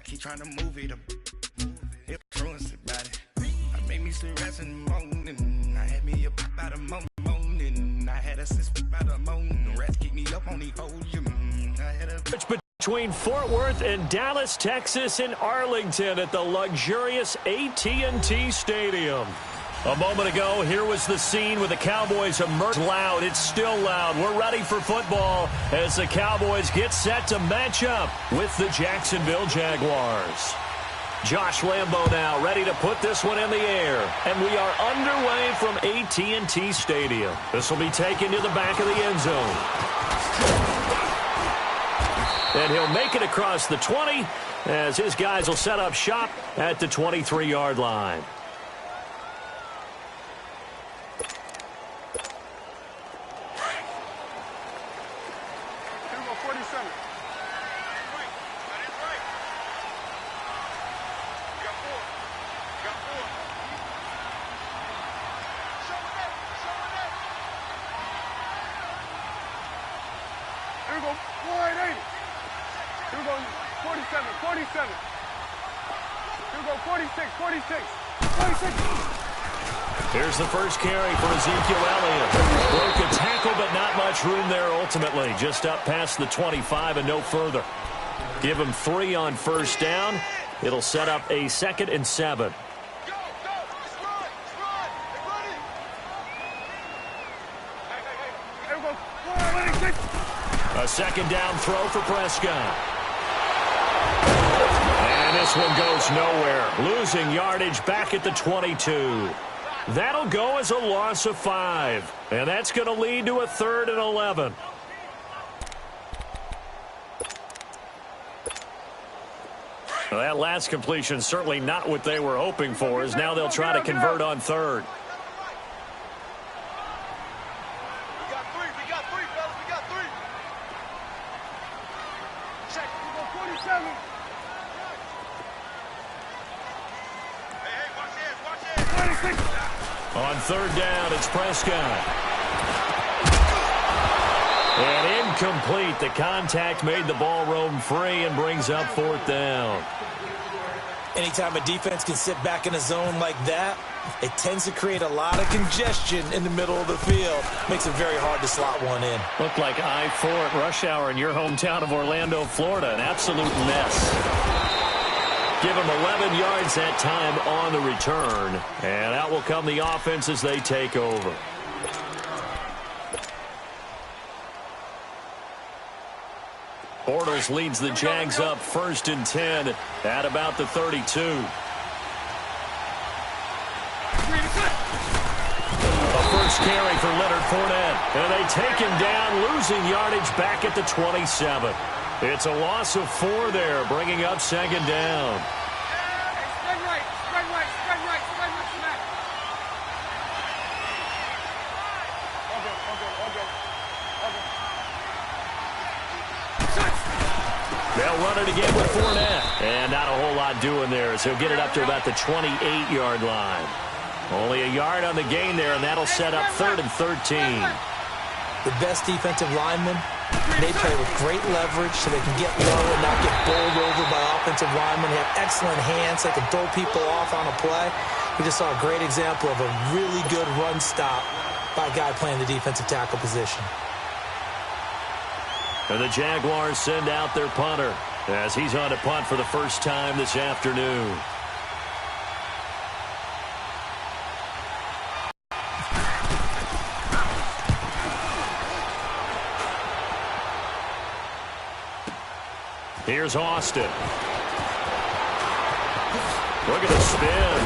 keep trying to move it up. It ruins the body. I made me still rest in the morning. I had me up about a morning. I had a sis about a morning. Rats keep me up on the podium. I had a between Fort Worth and Dallas, Texas, and Arlington at the luxurious AT&T Stadium. A moment ago, here was the scene with the Cowboys emerge loud. It's still loud. We're ready for football as the Cowboys get set to match up with the Jacksonville Jaguars. Josh Lambo now ready to put this one in the air. And we are underway from AT&T Stadium. This will be taken to the back of the end zone. And he'll make it across the 20 as his guys will set up shop at the 23-yard line. Here's the first carry for Ezekiel Elliott. Broke a tackle, but not much room there ultimately. Just up past the 25 and no further. Give him 3 on first down. It'll set up a 2nd and 7. A second down throw for Prescott. And this one goes nowhere. Losing yardage back at the 22. That'll go as a loss of 5. And that's going to lead to a 3rd and 11. Well, that last completion certainly not what they were hoping for, as now they'll try to convert on 3rd. On 3rd down, it's Prescott. And incomplete. The contact made the ball roam free and brings up 4th down. Anytime a defense can sit back in a zone like that, it tends to create a lot of congestion in the middle of the field. Makes it very hard to slot one in. Looked like I-4 at rush hour in your hometown of Orlando, Florida. An absolute mess. Give him 11 yards that time on the return. And out will come the offense as they take over. Bortles leads the Jags up 1st and 10 at about the 32. A first carry for Leonard Fournette. And they take him down, losing yardage back at the 27. It's a loss of 4 there, bringing up 2nd down. Spread right, spread right, spread right, spread right, smack. They'll run it again with Fournette. And not a whole lot doing there as he'll get it up to about the 28-yard line. Only a yard on the gain there, and that'll set up 3rd and 13. The best defensive linemen, they play with great leverage so they can get low and not get bowled over by offensive linemen. They have excellent hands. They can throw people off on a play. We just saw a great example of a really good run stop by a guy playing the defensive tackle position. And the Jaguars send out their punter as he's on to punt for the first time this afternoon. Here's Austin. Look at the spin.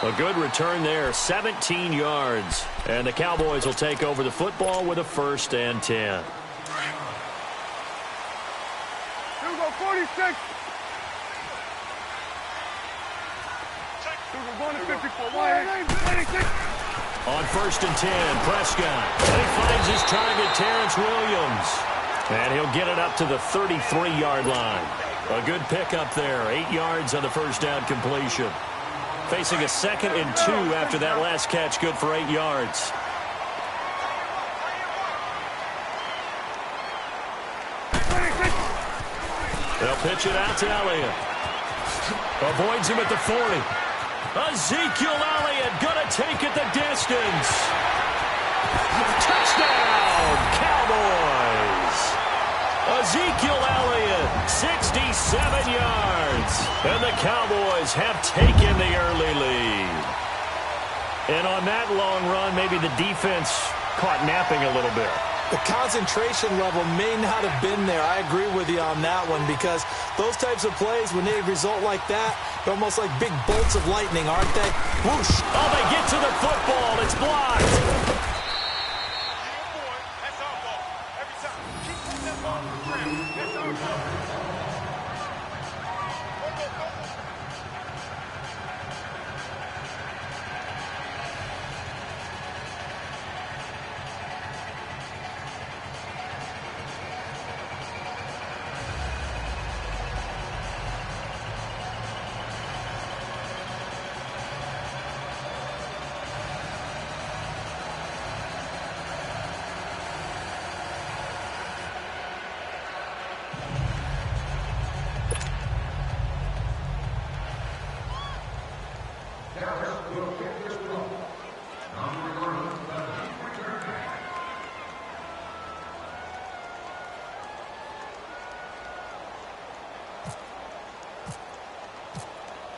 A good return there, 17 yards. And the Cowboys will take over the football with a 1st and 10. Here we go, 46. We're going to 54. On 1st and 10, Prescott. And he finds his target, Terrence Williams. And he'll get it up to the 33-yard line. A good pickup there. 8 yards on the first down completion. Facing a 2nd and 2 after that last catch. Good for 8 yards. They'll Pitch it out to Elliott. Avoids him at the 40. Ezekiel Elliott gonna take it the distance. Touchdown, Cowboys. Ezekiel Elliott, 67 yards. And the Cowboys have taken the early lead. And on that long run, maybe the defense caught napping a little bit. The concentration level may not have been there. I agree with you on that one, because those types of plays, when they result like that, they're almost like big bolts of lightning, aren't they? Whoosh! Oh, they get to the football. It's blocked.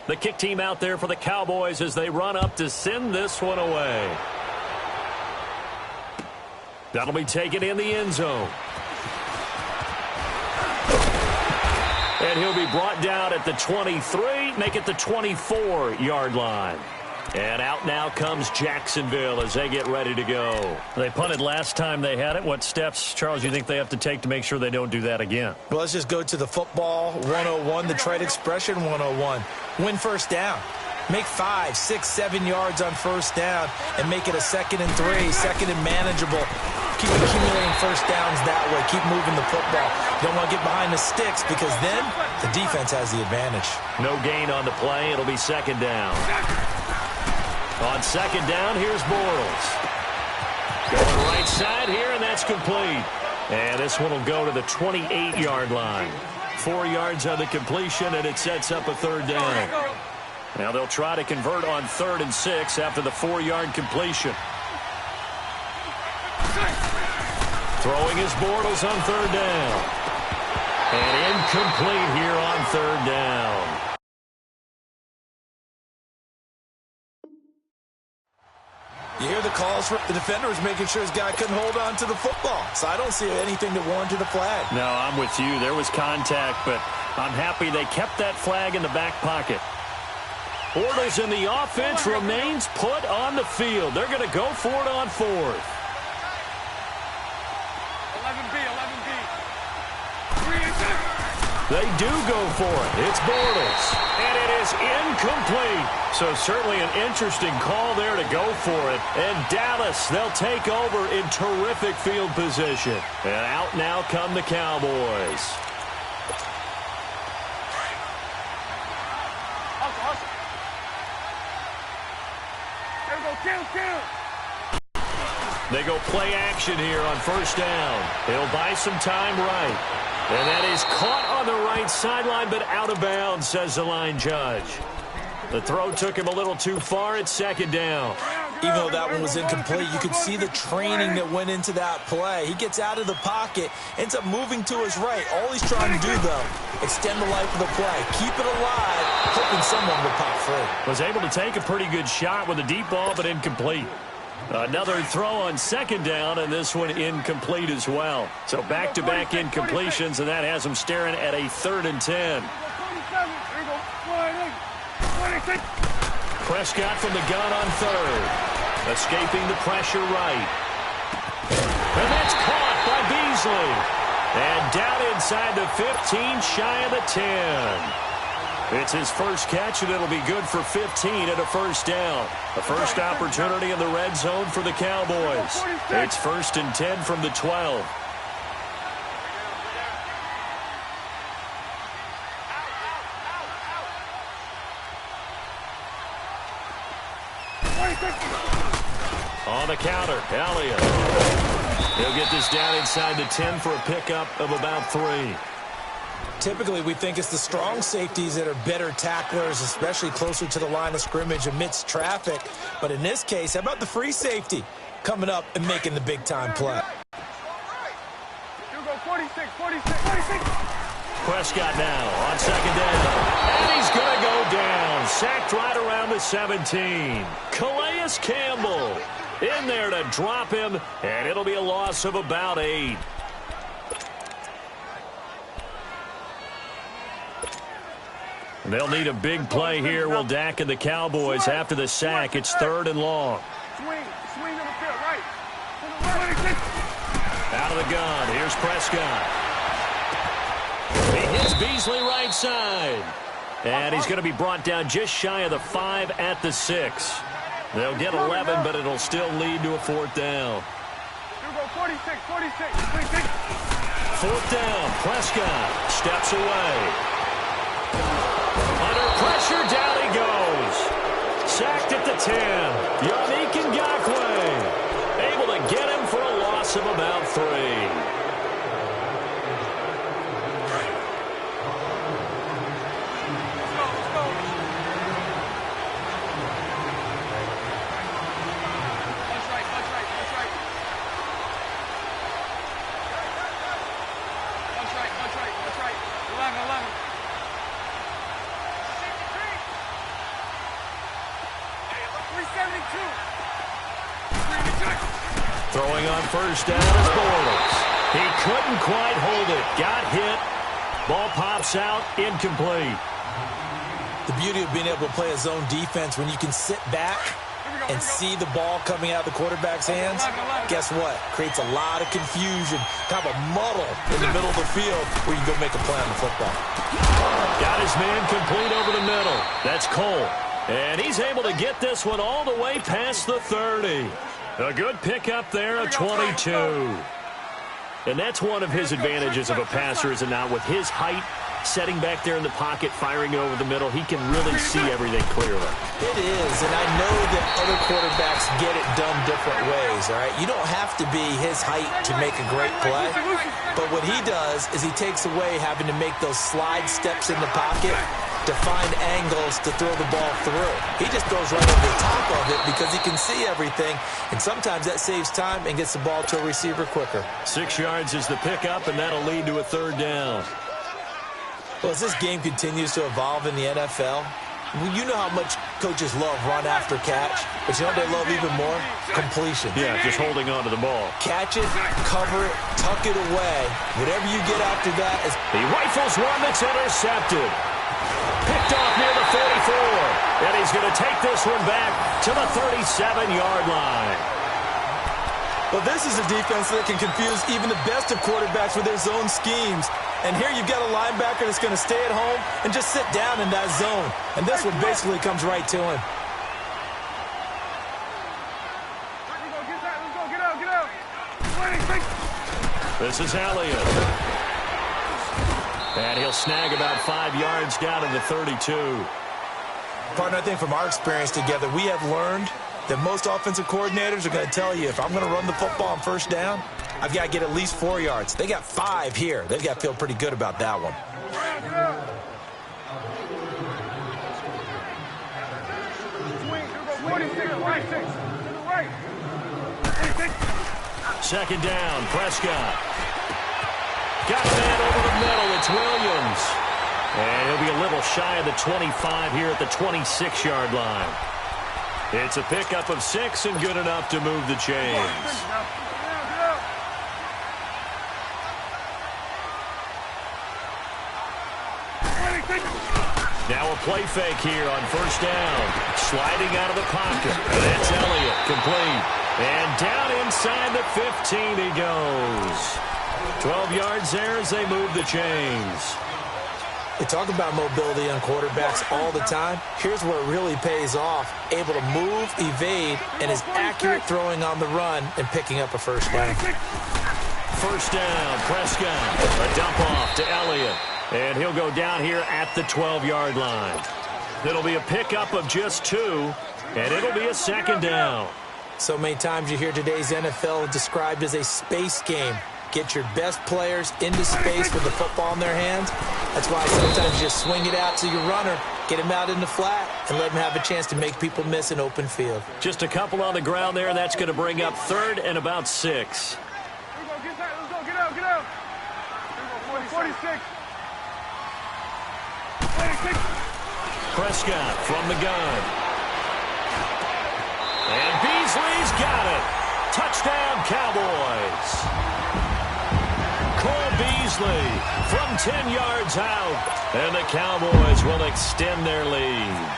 The kick team out there for the Cowboys as they run up to send this one away. That'll be taken in the end zone. And he'll be brought down at the 23, make it the 24-yard line. And out now comes Jacksonville as they get ready to go. They punted last time they had it. What steps, Charles, you think they have to take to make sure they don't do that again? Well, let's just go to the football 101, the trade expression 101. Win first down. Make 5, 6, 7 yards on first down and make it a 2nd and 3, second and manageable. Keep accumulating first downs that way. Keep moving the football. You don't want to get behind the sticks because then the defense has the advantage. No gain on the play. It'll be 2nd down. On 2nd down, here's Bortles. Going right side here, and that's complete. And this one will go to the 28-yard line. 4 yards on the completion, and it sets up a 3rd down. Now they'll try to convert on 3rd and 6 after the 4-yard completion. Throwing his Bortles on 3rd down. And incomplete here on 3rd down. You hear the calls for the defenders making sure his guy couldn't hold on to the football. So I don't see anything that warranted a flag. No, I'm with you. There was contact, but I'm happy they kept that flag in the back pocket. Bortles in the offense remains put on the field. They're going to go for it on 4th. 11B, 11B. They do go for it. It's Bortles. And it is incomplete. So certainly an interesting call there to go for it. And Dallas, they'll take over in terrific field position. And out now come the Cowboys. They go play action here on 1st down. It'll buy some time right. And that is caught on the right sideline, but out of bounds, says the line judge. The throw took him a little too far. It's 2nd down. Even though that one was incomplete, you could see the training that went into that play. He gets out of the pocket, ends up moving to his right. All he's trying to do, though, extend the life of the play. Keep it alive, hoping someone will pop free. Was able to take a pretty good shot with a deep ball, but incomplete. Another throw on 2nd down, and this one incomplete as well. So back-to-back incompletions, and that has them staring at a 3rd and 10. Prescott from the gun on 3rd. Escaping the pressure right. And that's caught by Beasley. And down inside the 15, shy of the 10. It's his first catch, and it'll be good for 15 at a 1st down. The first opportunity in the red zone for the Cowboys. It's 1st and 10 from the 12. On the counter, Elliott. He'll get this down inside the 10 for a pickup of about 3. Typically, we think it's the strong safeties that are better tacklers, especially closer to the line of scrimmage amidst traffic. But in this case, how about the free safety coming up and making the big-time play? You go 46, 46, 46. Prescott now on second down. And he's going to go down. Sacked right around the 17. Calais Campbell in there to drop him, and it'll be a loss of about 8. They'll need a big play here. Will Dak and the Cowboys after the sack. It's 3rd and long. Swing on the field, right. Out of the gun. Here's Prescott. He hits Beasley right side. And he's going to be brought down just shy of the 5 at the 6. They'll get 11, but it'll still lead to a 4th down. You go 46, 46. 4th down. Prescott steps away. Under pressure, down he goes. Sacked at the 10. Yannick Ngakoue able to get him for a loss of about 3. That's right. 11. Throwing on first down is Bortles. He couldn't quite hold it. Got hit. Ball pops out. Incomplete. The beauty of being able to play a zone defense when you can sit back and see the ball coming out of the quarterback's hands, guess what? Creates a lot of confusion, kind of a muddle in the middle of the field where you can go make a play on the football. Got his man complete over the middle. That's Cole. And he's able to get this one all the way past the 30. A good pickup there, a 22. And that's one of his advantages of a passer, is it not? With his height, setting back there in the pocket, firing it over the middle, he can really see everything clearly. It is, and I know that other quarterbacks get it done different ways, all right? You don't have to be his height to make a great play, but what he does is he takes away having to make those slide steps in the pocket to find angles to throw the ball through. He just throws right over the top of it because he can see everything, and sometimes that saves time and gets the ball to a receiver quicker. 6 yards is the pickup, and that'll lead to a 3rd down. Well, as this game continues to evolve in the NFL, you know how much coaches love run after catch, but you know what they love even more? Completion. Yeah, just holding on to the ball. Catch it, cover it, tuck it away. Whatever you get after that is... He rifles one that's intercepted. Picked off near the 44. And he's going to take this one back to the 37-yard line. Well, this is a defense that can confuse even the best of quarterbacks with their zone schemes. And here you've got a linebacker that's going to stay at home and just sit down in that zone. And this one basically comes right to him. This is Elliott. And he'll snag about 5 yards down to the 32. Partner, I think from our experience together, we have learned that most offensive coordinators are going to tell you, if I'm going to run the football on first down, I've got to get at least 4 yards. They got 5 here. They've got to feel pretty good about that one. Second down, Prescott. Got a man over the middle. It's Williams. And he'll be a little shy of the 25 here at the 26-yard line. It's a pickup of 6 and good enough to move the chains. Now a play fake here on first down. Sliding out of the pocket. And that's Elliott, complete. And down inside the 15 he goes. 12 yards there as they move the chains. They talk about mobility on quarterbacks all the time. Here's where it really pays off. Able to move, evade, and is accurate throwing on the run and picking up a first down. First down, Prescott. A dump off to Elliott. And he'll go down here at the 12-yard line. It'll be a pickup of just 2, and it'll be a second down. So many times you hear today's NFL described as a space game. Get your best players into space with the football in their hands. That's why sometimes you just swing it out to your runner, get him out in the flat, and let him have a chance to make people miss an open field. Just a couple on the ground there, and that's going to bring up 3rd and about 6. Here we go, get that, let's go, get out, get out. Here we go, 46. 46. Prescott from the gun. And Beasley's got it. Touchdown, Cowboys. Cole Beasley from 10 yards out. And the Cowboys will extend their lead.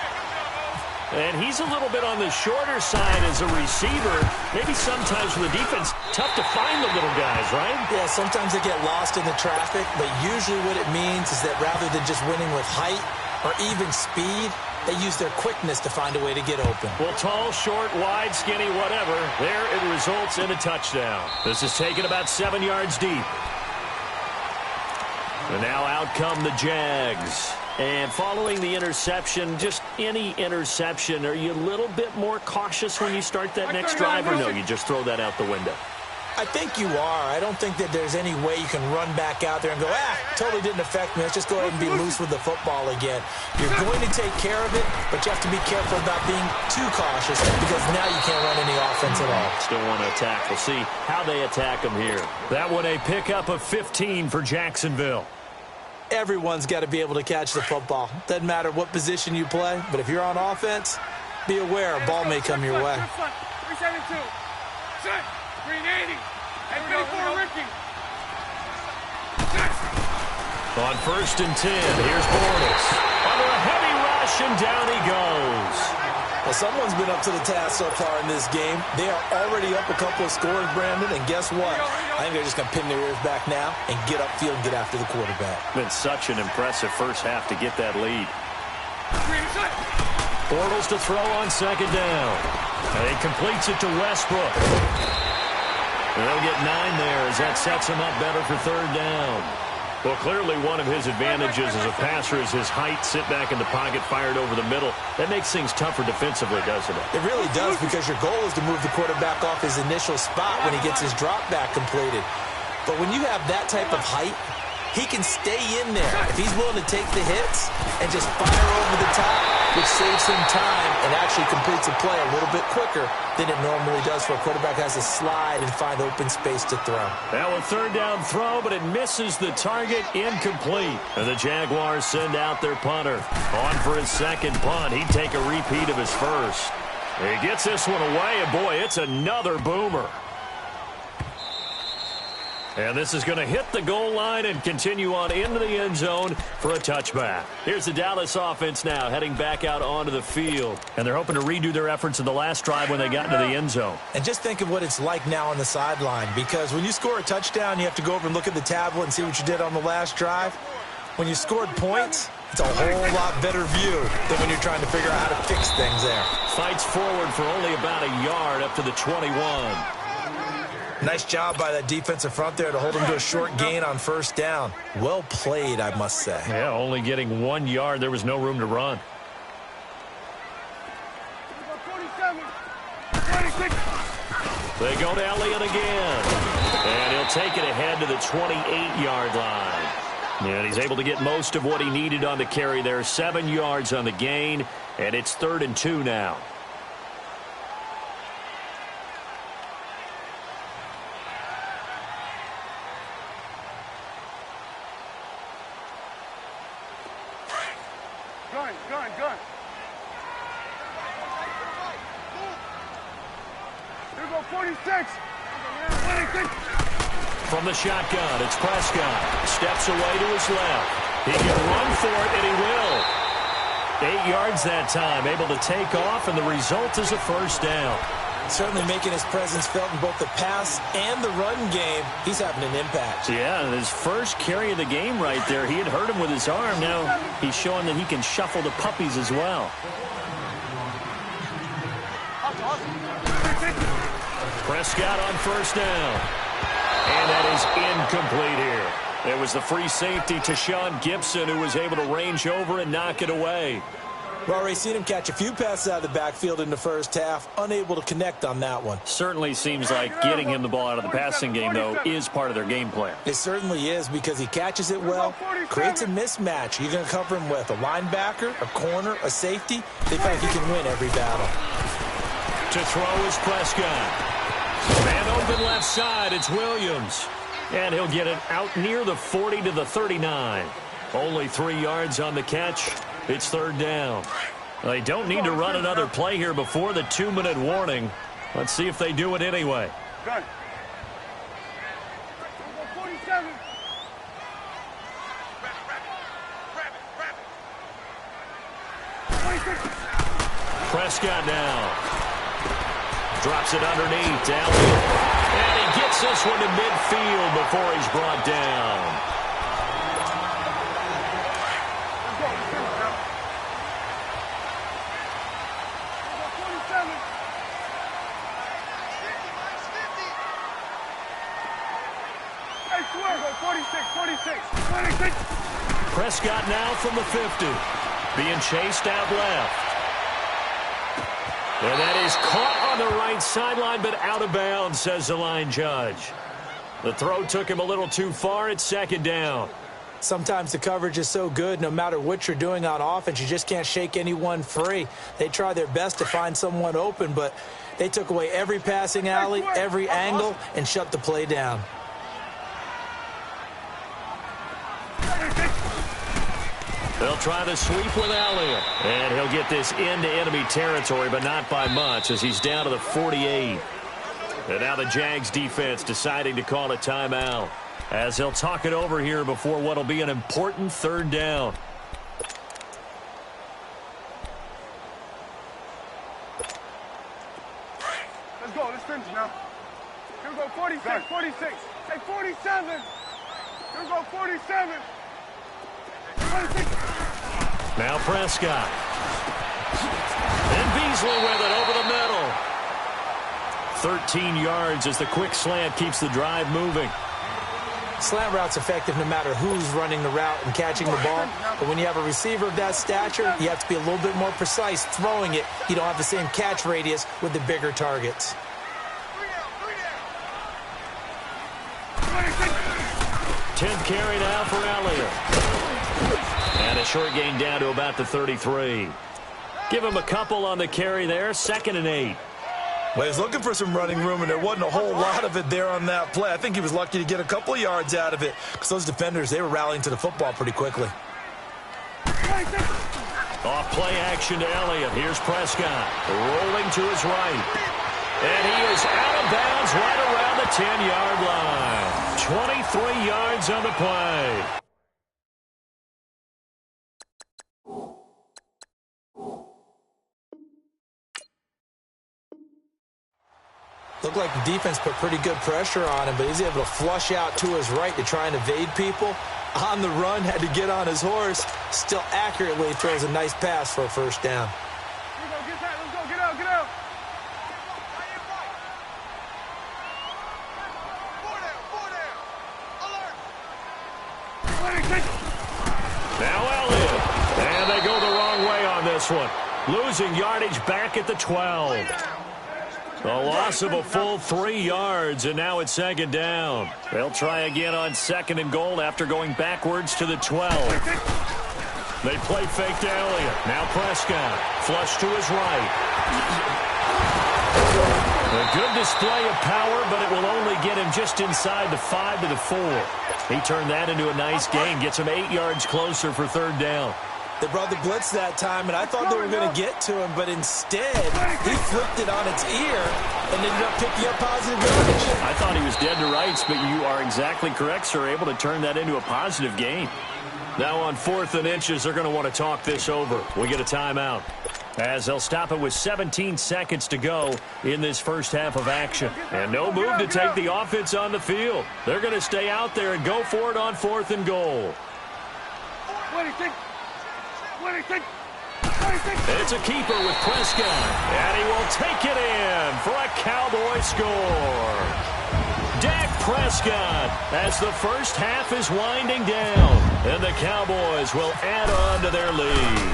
And he's a little bit on the shorter side as a receiver. Maybe sometimes for the defense, tough to find the little guys, right? Yeah, sometimes they get lost in the traffic, but usually what it means is that rather than just winning with height or even speed, they use their quickness to find a way to get open. Well, tall, short, wide, skinny, whatever. There it results in a touchdown. This is taken about 7 yards deep. And now out come the Jags. And following the interception, just any interception, are you a little bit more cautious when you start that next drive, or no, you just throw that out the window? I think you are. I don't think that there's any way you can run back out there and go, totally didn't affect me. Let's just go ahead and be loose with the football again. You're going to take care of it, but you have to be careful about being too cautious because now you can't run any offense at all. Still want to attack. We'll see how they attack them here. That one a pickup of 15 for Jacksonville. Everyone's got to be able to catch the football. Doesn't matter what position you play, but if you're on offense, be aware a ball may come your way. 372. Set. 380. And 54, Ricky. On 1st and 10, here's Bortles. Under a heavy rush, and down he goes. Well, someone's been up to the task so far in this game. They are already up a couple of scores, Brandon, and guess what? I think they're just going to pin their ears back now and get upfield and get after the quarterback. Been such an impressive first half to get that lead. Bortles to throw on 2nd down. And he completes it to Westbrook. They'll get 9 there as that sets him up better for 3rd down. Well, clearly one of his advantages as a passer is his height, sit back in the pocket, fired over the middle. That makes things tougher defensively, doesn't it? It really does, because your goal is to move the quarterback off his initial spot when he gets his drop back completed. But when you have that type of height, he can stay in there if he's willing to take the hits and just fire over the top, which saves him time and actually completes a play a little bit quicker than it normally does for a quarterback has to slide and find open space to throw. That was 3rd down throw, but it misses the target, incomplete. And the Jaguars send out their punter. On for his 2nd punt. He'd take a repeat of his first. He gets this one away, and boy, it's another boomer. And this is going to hit the goal line and continue on into the end zone for a touchback. Here's the Dallas offense now heading back out onto the field. And they're hoping to redo their efforts in the last drive when they got into the end zone. And just think of what it's like now on the sideline, because when you score a touchdown, you have to go over and look at the tablet and see what you did on the last drive. When you scored points, it's a whole lot better view than when you're trying to figure out how to fix things there. Fights forward for only about a yard up to the 21. Nice job by that defensive front there to hold him to a short gain on 1st down. Well played, I must say. Yeah, only getting 1 yard. There was no room to run. 47. 26. They go to Elliott again. And he'll take it ahead to the 28-yard line. And he's able to get most of what he needed on the carry there. 7 yards on the gain. And it's 3rd and 2 now. Gun. Here we go, 46. 26. From the shotgun, it's Prescott. Steps away to his left. He can run for it, and he will. 8 yards that time, able to take off, and the result is a 1st down. Certainly making his presence felt in both the pass and the run game. He's having an impact. Yeah, his first carry of the game right there. He had hurt him with his arm. Now he's showing that he can shuffle the puppies as well. Prescott on 1st down. And that is incomplete here. It was the free safety to Sean Gibson who was able to range over and knock it away. We've already seen him catch a few passes out of the backfield in the first half, unable to connect on that one. Certainly seems like getting him the ball out of the passing game, though, is part of their game plan. It certainly is, because he catches it well, creates a mismatch. You're going to cover him with a linebacker, a corner, a safety. They feel like he can win every battle. To throw is Prescott. And open left side, it's Williams. And he'll get it out near the 40 to the 39. Only 3 yards on the catch. It's third down. They don't need to run another play here before the 2-minute warning. Let's see if they do it anyway. Good. 47. Prescott now. Drops it underneath. Elliott. And he gets this one to midfield before he's brought down. Prescott now from the 50. Being chased out left. And that is caught on the right sideline, but out of bounds, says the line judge. The throw took him a little too far. It's second down. Sometimes the coverage is so good, no matter what you're doing on offense, you just can't shake anyone free. They try their best to find someone open, but they took away every passing alley, every angle, and shut the play down. They'll try the sweep with Elliott. And he'll get this into enemy territory, but not by much, as he's down to the 48. And now the Jags defense deciding to call a timeout, as they'll talk it over here before what will be an important third down. Let's go. Let's finish now. Here we go. 46. 46. Hey, 47. Here we go. 47. 26. Now Prescott. And Beasley with it over the middle. 13 yards as the quick slant keeps the drive moving. Slant route's effective no matter who's running the route and catching the ball. But when you have a receiver of that stature, you have to be a little bit more precise throwing it. You don't have the same catch radius with the bigger targets. 10th carry now for Elliott. And a short gain down to about the 33. Give him a couple on the carry there. 2nd and 8. Well, he's looking for some running room, and there wasn't a whole lot of it there on that play. I think he was lucky to get a couple of yards out of it, because those defenders, they were rallying to the football pretty quickly. Off play action to Elliott. Here's Prescott rolling to his right. And he is out of bounds right around the 10-yard line. 23 yards on the play. Looked like the defense put pretty good pressure on him, but he's able to flush out to his right to try and evade people. On the run, had to get on his horse. Still accurately throws a nice pass for a first down. Here we go. Get that. Let's go. Get out. Get out. Now Elliott. And they go the wrong way on this one. Losing yardage back at the 12. A loss of a full 3 yards, and now it's 2nd down. They'll try again on 2nd and goal after going backwards to the 12. They play fake to Elliott. Now Prescott. Flush to his right. A good display of power, but it will only get him just inside the 5 to the 4. He turned that into a nice gain. Gets him 8 yards closer for 3rd down. They brought the blitz that time, and I thought they were going to get to him, but instead, he flipped it on its ear and ended up picking up positive yardage. I thought he was dead to rights, but you are exactly correct, sir. Able to turn that into a positive gain. Now on 4th and inches, they're going to want to talk this over. We get a timeout, as they'll stop it with 17 seconds to go in this first half of action. And no move to take the offense on the field. They're going to stay out there and go for it on 4th and goal. 26. It's a keeper with Prescott, and he will take it in for a Cowboy score. Dak Prescott, as the first half is winding down, and the Cowboys will add on to their lead.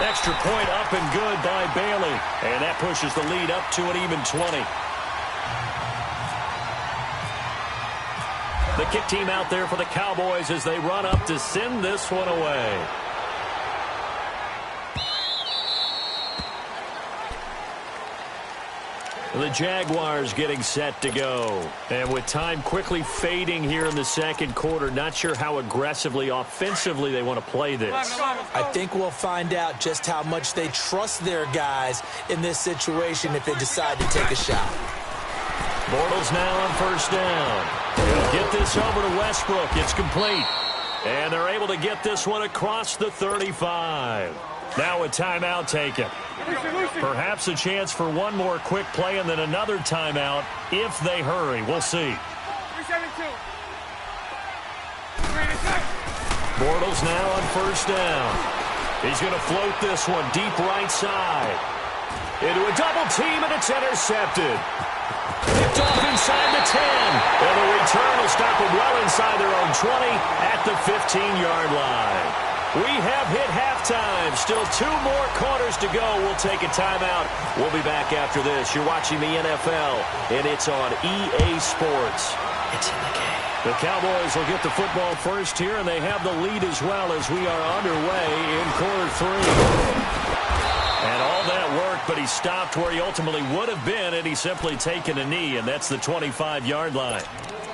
Extra point up and good by Bailey. And that pushes the lead up to an even 20. The kick team out there for the Cowboys as they run up to send this one away. The Jaguars getting set to go. And with time quickly fading here in the second quarter, not sure how aggressively, offensively they want to play this. I think we'll find out just how much they trust their guys in this situation if they decide to take a shot. Bortles now on first down. He'll get this over to Westbrook. It's complete. And they're able to get this one across the 35. Now a timeout taken. Perhaps a chance for one more quick play and then another timeout if they hurry. We'll see. Bortles now on first down. He's going to float this one deep right side. Into a double team, and it's intercepted. Picked off inside the 10. And the return will stop them well inside their own 20 at the 15-yard line. We have hit halftime. Still 2 more quarters to go. We'll take a timeout. We'll be back after this. You're watching the NFL, and it's on EA Sports. It's in the game. The Cowboys will get the football first here, and they have the lead as well as we are underway in quarter 3. And all that worked, but he stopped where he ultimately would have been, and he's simply taken a knee, and that's the 25-yard line.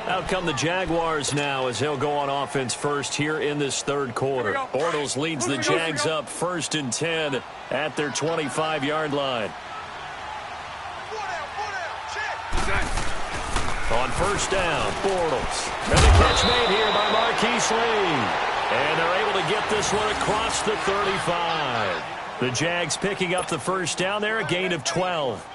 Out come the Jaguars now as he'll go on offense first here in this third quarter. Bortles leads the Jags up 1st and 10 at their 25-yard line. On first down, Bortles. And the catch made here by Marquise Lee. And they're able to get this one across the 35. The Jags picking up the first down there, a gain of 12.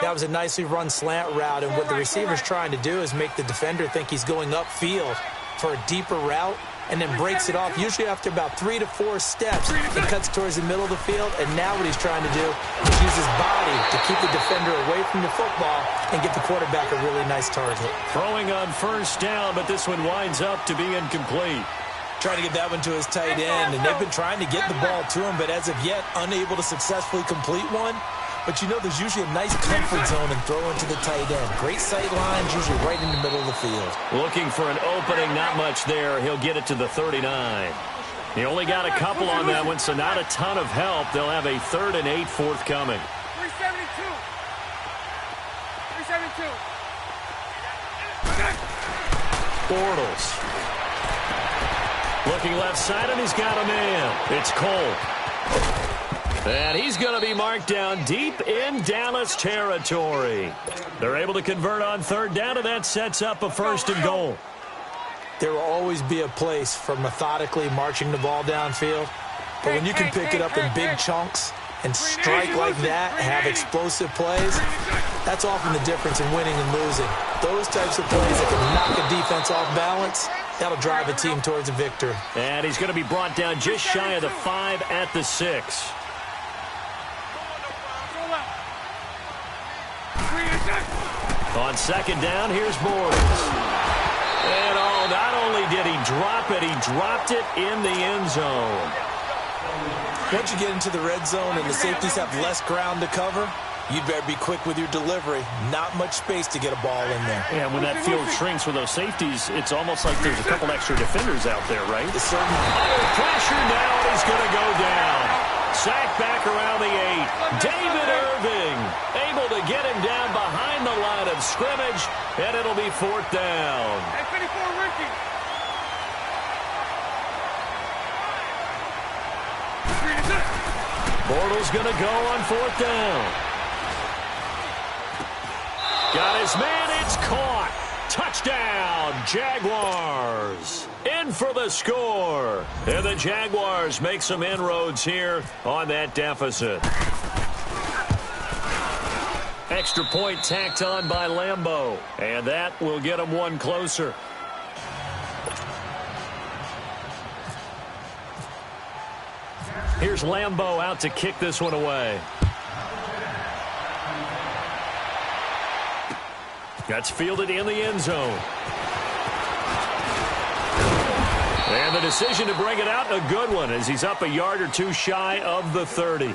That was a nicely run slant route, and what the receiver's trying to do is make the defender think he's going upfield for a deeper route, and then breaks it off, usually after about 3 to 4 steps. He cuts towards the middle of the field, and now what he's trying to do is use his body to keep the defender away from the football and get the quarterback a really nice target. Throwing on first down, but this one winds up to be incomplete. Trying to get that one to his tight end, and they've been trying to get the ball to him, but as of yet, unable to successfully complete one. But you know there's usually a nice comfort zone and throw into the tight end. Great sight lines, usually right in the middle of the field. Looking for an opening, not much there. He'll get it to the 39. He only got a couple on that one, so not a ton of help. They'll have a 3rd and 8 forthcoming. 372. 372. Bortles. Looking left side, and he's got a man. It's Cole. And he's going to be marked down deep in Dallas territory. They're able to convert on 3rd down, and that sets up a 1st and goal. There will always be a place for methodically marching the ball downfield. But when you can pick it up in big chunks and strike like that, have explosive plays, that's often the difference in winning and losing. Those types of plays that can knock a defense off balance, that'll drive a team towards a victory. And he's going to be brought down just shy of the 5 at the 6. On 2nd down, here's Bortles. And not only did he drop it, he dropped it in the end zone. Once you get into the red zone and the safeties have less ground to cover, you'd better be quick with your delivery. Not much space to get a ball in there. Yeah, when that field shrinks with those safeties, it's almost like there's a couple extra defenders out there, right? It's certainly. Pressure now, and he's going to go down. Sacked back around the 8. David Irving able to get him down behind the line of scrimmage, and it'll be 4th down. Hey, 54, Ricky. Bortles going to go on 4th down. Got his man, it's caught. Touchdown, Jaguars. In for the score. And the Jaguars make some inroads here on that deficit. Extra point tacked on by Lambeau. And that will get them one closer. Here's Lambeau out to kick this one away. That's fielded in the end zone. And the decision to bring it out, a good one, as he's up a yard or two shy of the 30.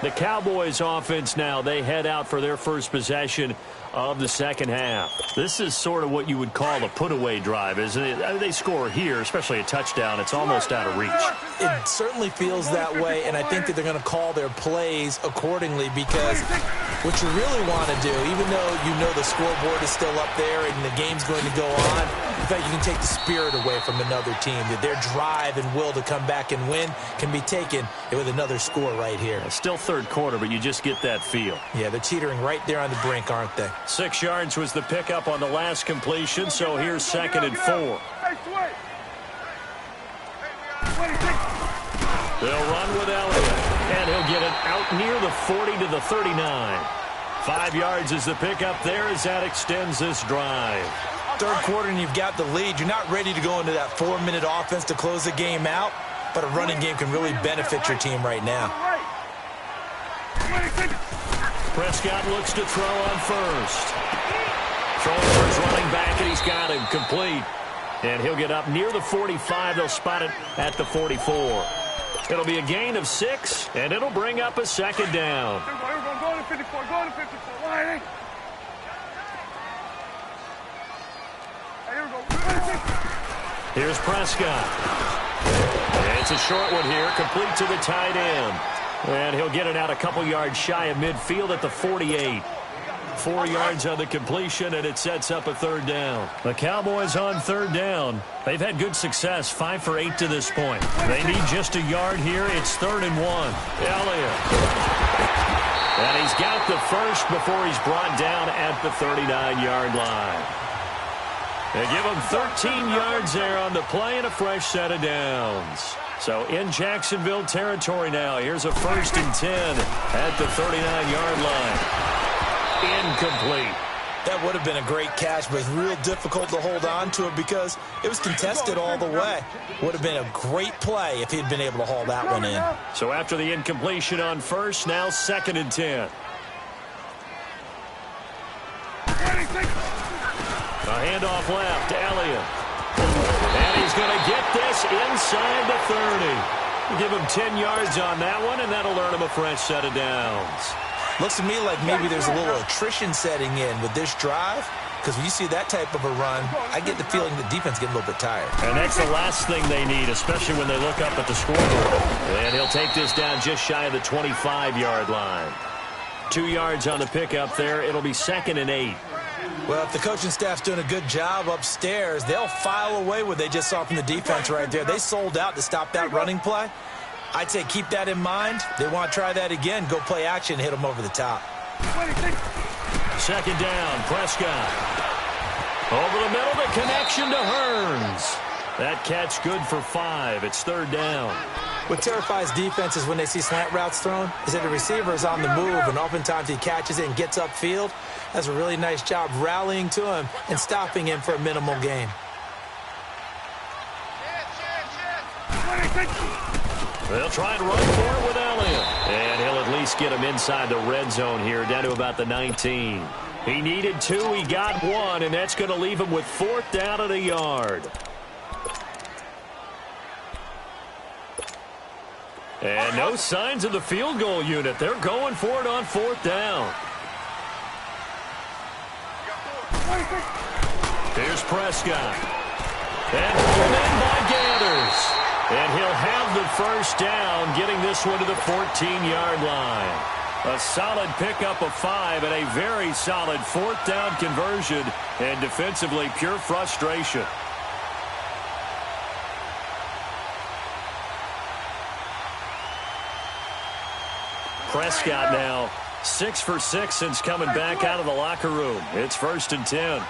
The Cowboys offense now, they head out for their first possession of the second half. This is sort of what you would call a put-away drive, isn't it? They score here, especially a touchdown. It's almost out of reach. It certainly feels that way, and I think that they're going to call their plays accordingly, because what you really want to do, even though you know the scoreboard is still up there and the game's going to go on, in fact, you can take the spirit away from another team, that their drive and will to come back and win can be taken with another score right here. It's still third quarter, but you just get that feel. Yeah, they're teetering right there on the brink, aren't they? 6 yards was the pickup on the last completion, so here's 2nd and 4. They'll run with Elliott, and he'll get it out near the 40 to the 39. 5 yards is the pickup there as that extends this drive. Third quarter and you've got the lead. You're not ready to go into that 4-minute offense to close the game out, but a running game can really benefit your team right now. Prescott looks to throw on first. Throwing for his running back, and he's got him complete. And he'll get up near the 45. They'll spot it at the 44. It'll be a gain of 6, and it'll bring up a second down. Go to 54. Go to 54. Line. Here we go. Here's Prescott. And it's a short one here, complete to the tight end. And he'll get it out a couple yards shy of midfield at the 48. 4 yards on the completion, and it sets up a third down. The Cowboys on third down. They've had good success, 5 for 8 to this point. They need just a yard here. It's 3rd and 1. Elliott. And he's got the first before he's brought down at the 39-yard line. They give him 13 yards there on the play and a fresh set of downs. So in Jacksonville territory now. Here's a 1st and 10 at the 39-yard line. Incomplete. That would have been a great catch, but it's real difficult to hold on to it because it was contested all the way. Would have been a great play if he'd been able to haul that one in. So after the incompletion on first, now 2nd and 10. A handoff left to Elliott. And he's going to get this inside the 30. Give him 10 yards on that one, and that'll earn him a fresh set of downs. Looks to me like maybe there's a little attrition setting in with this drive, because when you see that type of a run, I get the feeling the defense get a little bit tired. And that's the last thing they need, especially when they look up at the scoreboard. And he'll take this down just shy of the 25-yard line. 2 yards on the pickup there. It'll be 2nd and 8. Well, if the coaching staff's doing a good job upstairs, they'll file away what they just saw from the defense right there. They sold out to stop that running play. I'd say keep that in mind. They want to try that again. Go play action, hit them over the top. 2nd down, Prescott. Over the middle, the connection to Hearns. That catch good for 5. It's 3rd down. What terrifies defenses when they see slant routes thrown is that the receiver is on the move, and oftentimes he catches it and gets upfield. That's a really nice job rallying to him and stopping him for a minimal gain. They'll try and run for it with Elliott. And he'll at least get him inside the red zone here, down to about the 19. He needed 2, he got 1, and that's going to leave him with 4th down at a yard. And no signs of the field goal unit. They're going for it on 4th down. Here's Prescott. And pulled in by Gathers. And he'll have the first down, getting this one to the 14-yard line. A solid pickup of 5 and a very solid 4th down conversion. And defensively, pure frustration. Prescott now 6 for 6 since coming back out of the locker room. It's 1st and 10.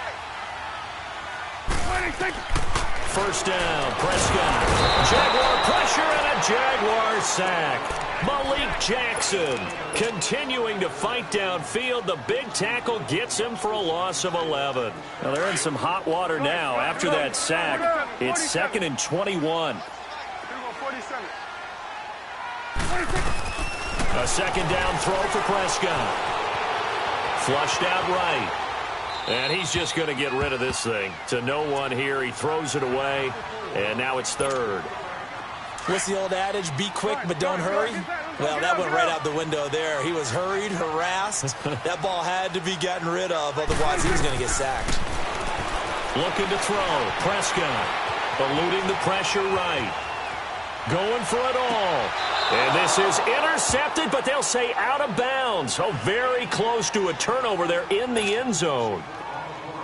1st down, Prescott. Jaguar pressure and a Jaguar sack. Malik Jackson continuing to fight downfield. The big tackle gets him for a loss of 11. Now they're in some hot water now after that sack. It's 2nd and 21. A 2nd down throw for Prescott. Flushed out right. And he's just going to get rid of this thing. To no one here. He throws it away. And now it's third. What's the old adage? Be quick, but don't hurry. Well, that went right out the window there. He was hurried, harassed. That ball had to be gotten rid of, otherwise he was going to get sacked. Looking to throw. Prescott eluding the pressure right. Going for it all. And this is intercepted, but they'll say out of bounds. Oh, very close to a turnover there in the end zone.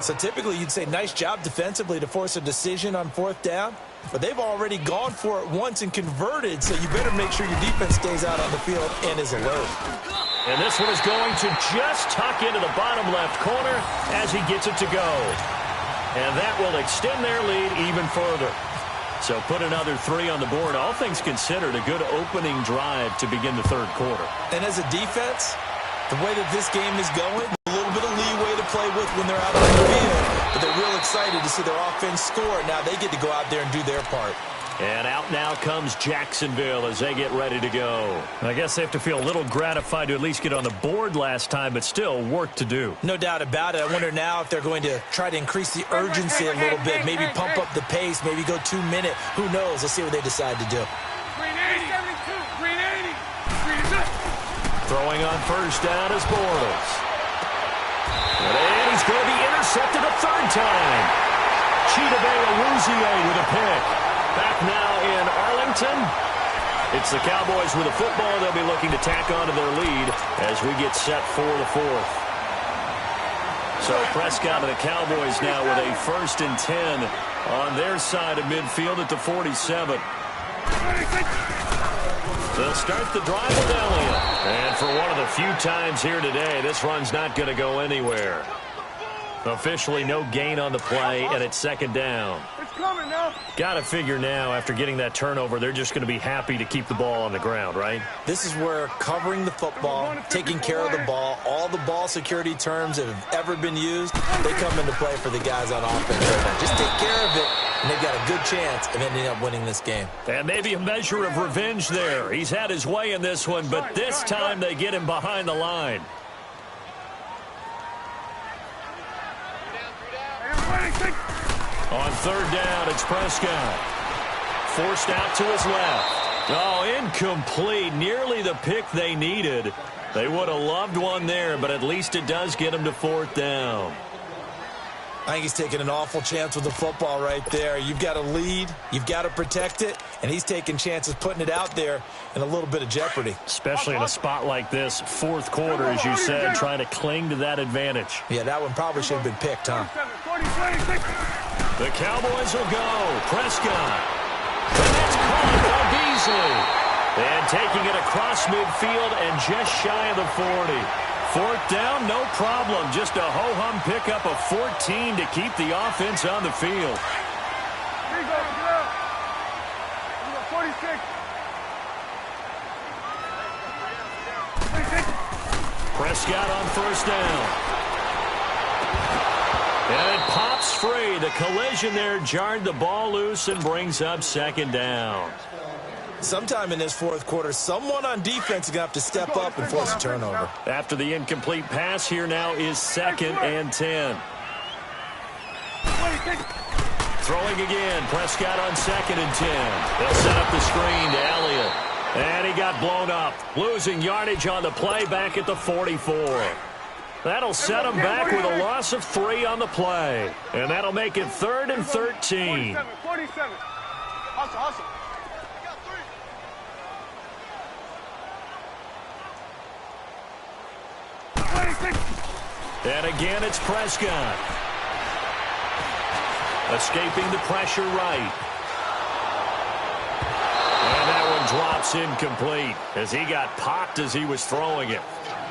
So typically you'd say nice job defensively to force a decision on fourth down. But they've already gone for it once and converted, so you better make sure your defense stays out on the field and is alert. And this one is going to just tuck into the bottom left corner as he gets it to go. And that will extend their lead even further. So put another 3 on the board. All things considered, a good opening drive to begin the third quarter. And as a defense, the way that this game is going, a little bit of leeway to play with when they're out on the field. But they're real excited to see their offense score. Now they get to go out there and do their part. And out now comes Jacksonville as they get ready to go. I guess they have to feel a little gratified to at least get on the board last time, but still work to do. No doubt about it. I wonder now if they're going to try to increase the urgency a little bit, maybe pump up the pace, maybe go 2 minute. Who knows? Let's see what they decide to do. Throwing on first down is Bortles. And he's going to be intercepted a third time. Chidobe with a pick. Back now in Arlington. It's the Cowboys with a football. They'll be looking to tack onto their lead as we get set for the fourth. So Prescott and the Cowboys now with a 1st and 10 on their side of midfield at the 47. They'll start the drive with Elliott. And for one of the few times here today, this run's not going to go anywhere. Officially no gain on the play, and it's 2nd down. Got to figure now, after getting that turnover, they're just going to be happy to keep the ball on the ground, right? This is where covering the football, taking care of the ball, all the ball security terms that have ever been used, they come into play for the guys on offense right now. Just take care of it, and they've got a good chance of ending up winning this game. And maybe a measure of revenge there. He's had his way in this one, but this time they get him behind the line. On 3rd down, it's Prescott. Forced out to his left. Oh, incomplete. Nearly the pick they needed. They would have loved one there, but at least it does get him to 4th down. I think he's taking an awful chance with the football right there. You've got to lead. You've got to protect it. And he's taking chances putting it out there in a little bit of jeopardy. Especially in a spot like this, 4th quarter, as you said, trying to cling to that advantage. Yeah, that one probably should have been picked, huh? The Cowboys will go. Prescott. And that's caught by Beasley. And taking it across midfield and just shy of the 40. 4th down, no problem. Just a ho-hum pickup of 14 to keep the offense on the field. Here you go, get out. You got 46. Prescott on 1st down. And it pops free. The collision there jarred the ball loose and brings up 2nd down. Sometime in this 4th quarter, someone on defense is going to have to step up and force a turnover. After the incomplete pass, here now is 2nd and 10. Throwing again. Prescott on 2nd and 10. They'll set up the screen to Elliott. And he got blown up. Losing yardage on the play back at the 44. That'll set him back with a loss of 3 on the play. And that'll make it 3rd and 13. 47. Hustle. And again, it's Prescott. Escaping the pressure right. And that one drops incomplete as he got popped as he was throwing it.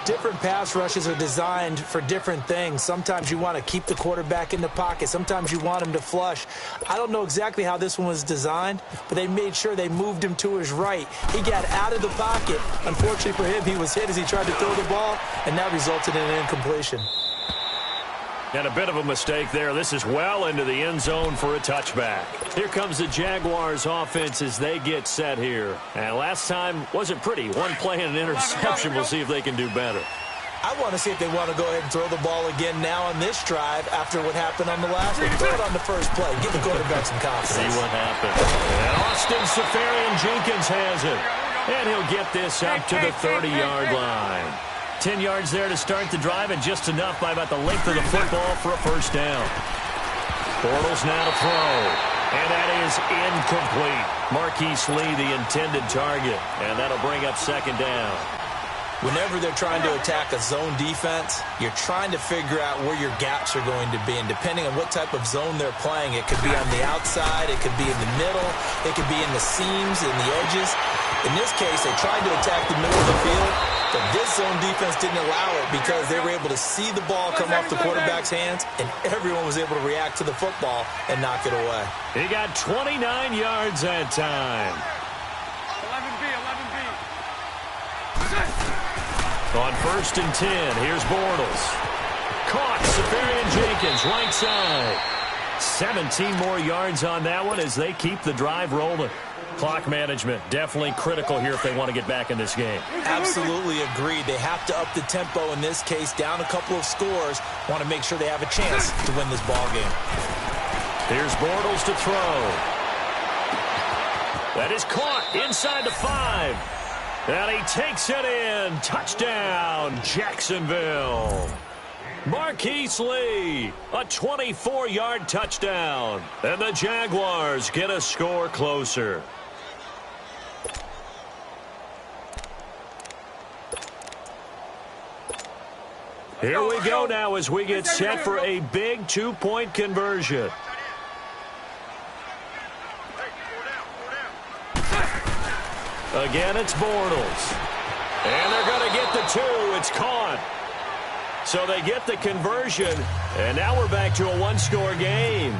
Different pass rushes are designed for different things. Sometimes you want to keep the quarterback in the pocket. Sometimes you want him to flush. I don't know exactly how this one was designed, but they made sure they moved him to his right. He got out of the pocket. Unfortunately for him, he was hit as he tried to throw the ball, and that resulted in an incompletion. And a bit of a mistake there. This is well into the end zone for a touchback. Here comes the Jaguars offense as they get set here. And last time wasn't pretty. One play and an interception. We'll see if they can do better. I want to see if they want to go ahead and throw the ball again now on this drive after what happened on the last one. Throw it on the first play. Give the quarterback some confidence. See what happens. And Austin Seferian-Jenkins has it. And he'll get this up to the 30-yard line. 10 yards there to start the drive, and just enough by about the length of the football for a first down. Bortles now to throw. And that is incomplete. Marquise Lee, the intended target. And that'll bring up second down. Whenever they're trying to attack a zone defense, you're trying to figure out where your gaps are going to be. And depending on what type of zone they're playing, it could be on the outside, it could be in the middle, it could be in the seams, in the edges. In this case, they tried to attack the middle of the field, but this zone defense didn't allow it because they were able to see the ball come off the quarterback's hands, and everyone was able to react to the football and knock it away. He got 29 yards that time. 11B. On 1st and 10, here's Bortles. Caught, Seferian-Jenkins, right side. 17 more yards on that one as they keep the drive rolling. Clock management, definitely critical here if they want to get back in this game. Absolutely agreed. They have to up the tempo in this case, down a couple of scores. Want to make sure they have a chance to win this ball game. Here's Bortles to throw. That is caught inside the 5. And he takes it in. Touchdown, Jacksonville. Marquise Lee, a 24-yard touchdown. And the Jaguars get a score closer. Here we go now as we get set for a big 2-point conversion. Again, it's Bortles. And they're going to get the 2. It's caught. So they get the conversion, and now we're back to a 1-score game.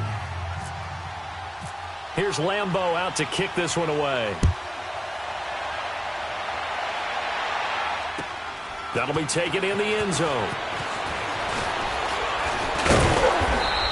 Here's Lambeau out to kick this one away. That'll be taken in the end zone.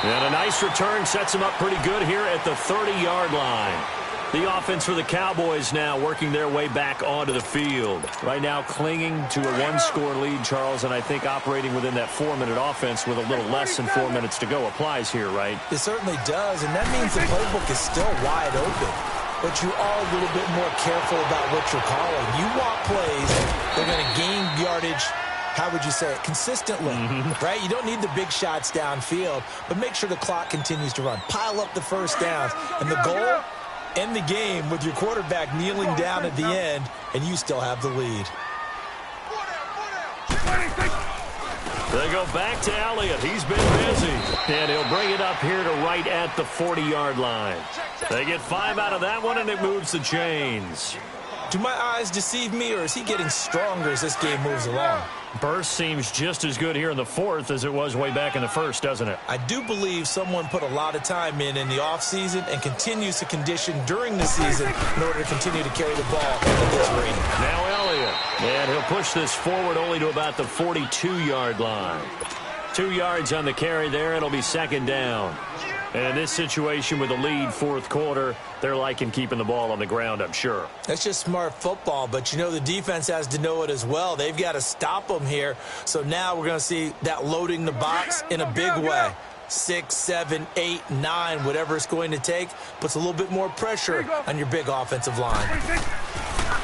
And a nice return sets them up pretty good here at the 30-yard line. The offense for the Cowboys now working their way back onto the field. Right now clinging to a 1-score lead, Charles, and I think operating within that 4-minute offense with a little less than 4 minutes to go applies here, right? It certainly does, and that means the playbook is still wide open. But you are a little bit more careful about what you're calling. You want plays, they're going to gain yardage, how would you say it, consistently, right? You don't need the big shots downfield, but make sure the clock continues to run. Pile up the first downs, and the goal, end the game with your quarterback kneeling down at the end, and you still have the lead. They go back to Elliott. He's been busy. And he'll bring it up here to right at the 40-yard line. They get 5 out of that one, and it moves the chains. Do my eyes deceive me, or is he getting stronger as this game moves along? Burst seems just as good here in the 4th as it was way back in the 1st, doesn't it? I do believe someone put a lot of time in the offseason and continues to condition during the season in order to continue to carry the ball at this rate. Now Elliott, and he'll push this forward only to about the 42-yard line. 2 yards on the carry there. It'll be second down. And in this situation with the lead 4th quarter, they're liking keeping the ball on the ground, I'm sure. That's just smart football, but you know the defense has to know it as well. They've got to stop them here. So now we're going to see that loading the box in a big way. 6, 7, 8, 9, whatever it's going to take, puts a little bit more pressure on your big offensive line.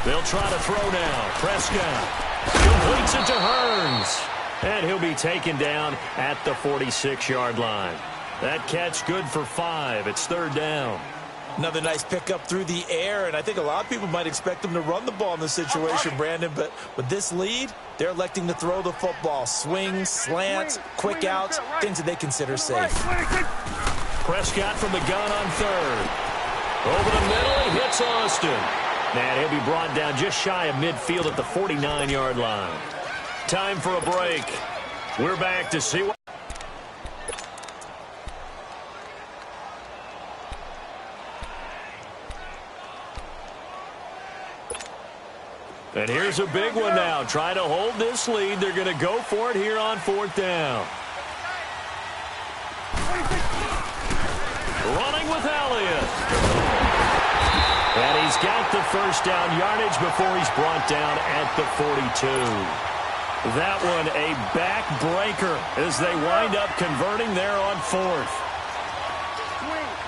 They'll try to throw now. Prescott completes it to Hearns. And he'll be taken down at the 46-yard line. That catch good for 5. It's 3rd down. Another nice pickup through the air, and I think a lot of people might expect them to run the ball in this situation, Brandon, but with this lead, they're electing to throw the football. Swings, slants, quick outs, things that they consider safe. Prescott from the gun on 3rd. Over the middle, he hits Austin. And he'll be brought down just shy of midfield at the 49-yard line. Time for a break. We're back to see what... And here's a big one now. Try to hold this lead. They're going to go for it here on 4th down. Running with Elliott. And he's got the first down yardage before he's brought down at the 42. That one a backbreaker as they wind up converting there on fourth.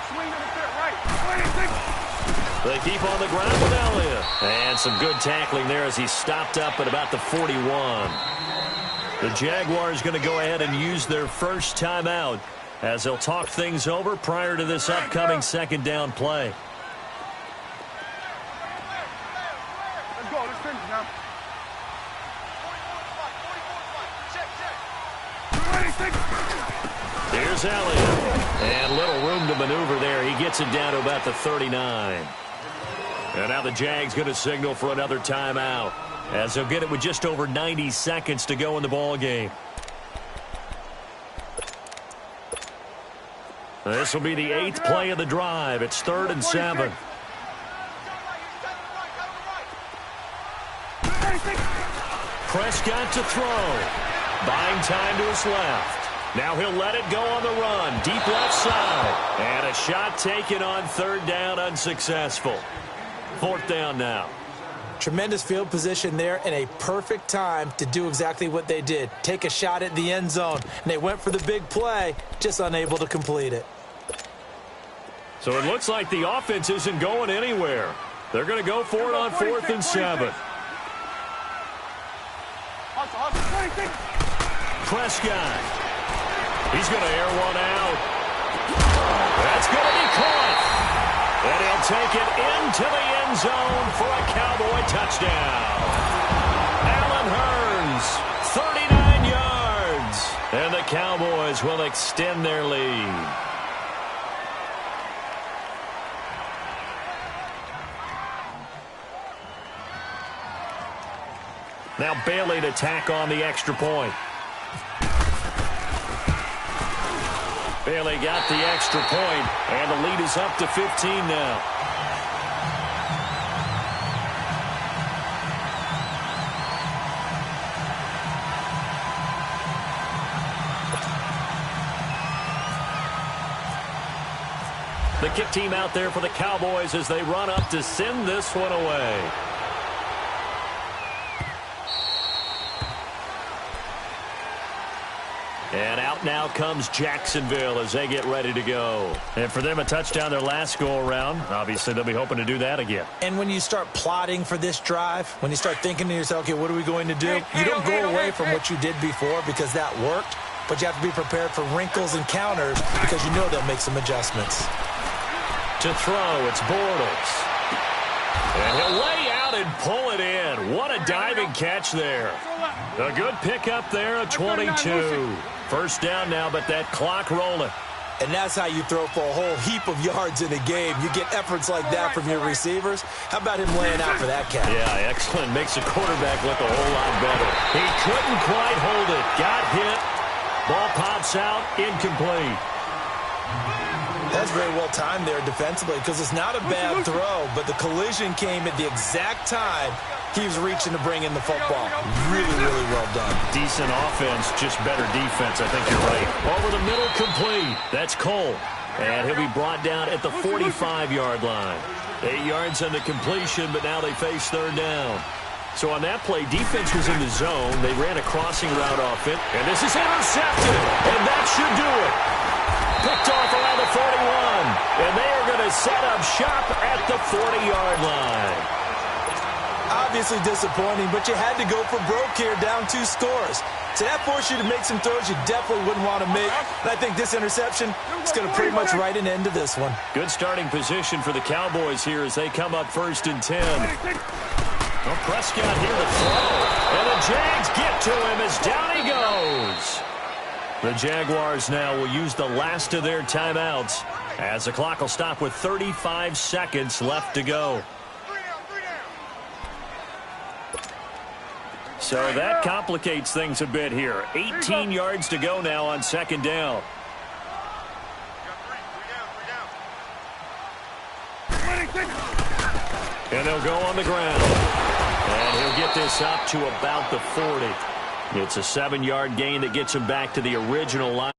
Swing to the fit, right. 26. They keep on the ground with Elliott. And some good tackling there as he stopped up at about the 41. The Jaguars going to go ahead and use their first timeout as they'll talk things over prior to this upcoming second down play. Let's go. Let's finish now. 26. Here's Elliott. And little room to maneuver there. He gets it down to about the 39. And now the Jags going to signal for another timeout as they'll get it with just over 90 seconds to go in the ball game. This will be the 8th play of the drive. It's 3rd and 7. Prescott to throw. Buying time to his left. Now he'll let it go on the run. Deep left side. And a shot taken on 3rd down, unsuccessful. 4th down now. Tremendous field position there and a perfect time to do exactly what they did. Take a shot at the end zone. And they went for the big play, just unable to complete it. So it looks like the offense isn't going anywhere. They're going to go for it on 4th and 7. Prescott. He's going to air one out. That's going to be caught. And he'll take it into the end zone for a Cowboy touchdown. Allen Hurns, 39 yards. And the Cowboys will extend their lead. Now Bailey to tack on the extra point. Bailey got the extra point, and the lead is up to 15 now. The kick team out there for the Cowboys as they run up to send this one away. And out now comes Jacksonville as they get ready to go. And for them, a touchdown their last go-around. Obviously, they'll be hoping to do that again. And when you start plotting for this drive, when you start thinking to yourself, okay, what are we going to do? You don't go away from what you did before because that worked, but you have to be prepared for wrinkles and counters because you know they'll make some adjustments. To throw, it's Bortles. And he'll lay out and pull it in. What a diving catch there. A good pickup there at 22. First down now, but that clock rolling. And that's how you throw for a whole heap of yards in a game. You get efforts like that from your receivers. How about him laying out for that catch? Yeah, excellent. Makes the quarterback look a whole lot better. He couldn't quite hold it. Got hit. Ball pops out. Incomplete. That's very well timed there defensively because it's not a bad throw, but the collision came at the exact time he was reaching to bring in the football. Really, really well done. Decent offense, just better defense. I think you're right. Over the middle, complete. That's Cole. And he'll be brought down at the 45-yard line. 8 yards on the completion, but now they face 3rd down. So on that play, defense was in the zone. They ran a crossing route off it. And this is intercepted. And that should do it. Picked off around the 41. And they are going to set up shop at the 40-yard line. Obviously disappointing, but you had to go for broke here, down 2 scores. So that forced you to make some throws you definitely wouldn't want to make. And I think this interception is going to pretty much write an end to this one. Good starting position for the Cowboys here as they come up 1st and 10. Well, Prescott here to throw. And the Jags get to him as down he goes. The Jaguars now will use the last of their timeouts as the clock will stop with 35 seconds left to go. So that complicates things a bit here. 18 yards to go now on 2nd down. And they'll go on the ground. And he'll get this up to about the 40. It's a 7-yard gain that gets him back to the original line.